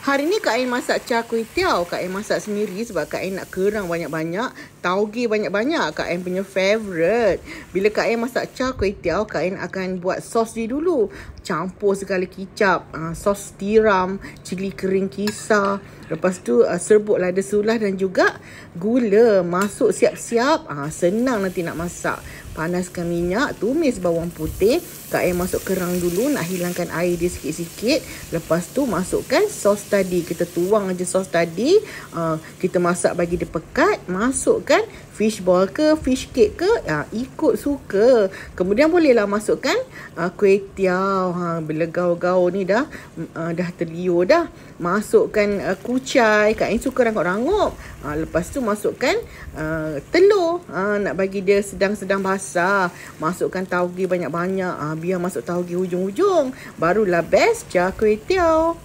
Hari ni Kak Ain masak char kway teow. Kak Ain masak sendiri sebab Kak Ain nak kerang banyak-banyak, tauge banyak-banyak. Kak Ain punya favourite. Bila Kak Ain masak char kway teow, Kak Ain akan buat sos dia dulu. Campur segala kicap, sos tiram, cili kering kisar. Lepas tu serbuk lada sulah dan juga gula. Masuk siap-siap. Senang nanti nak masak. Panaskan minyak, tumis bawang putih. Kak Ain masuk kerang dulu, nak hilangkan air dia sikit-sikit. Lepas tu masukkan sos tadi. Kita tuang aja sos tadi. Kita masak bagi dia pekat. Masukkan fish ball ke, fish cake ke, ikut suka. Kemudian bolehlah masukkan kway teow. Bila gaul-gaul ni dah terliur dah. Masukkan kucai. Kak Ain suka rangup-rangup. Lepas tu masukkan telur. Nak bagi dia sedang-sedang basah. Masukkan tauge banyak-banyak. Biar masuk tauge hujung-hujung. Barulah best char kway teow.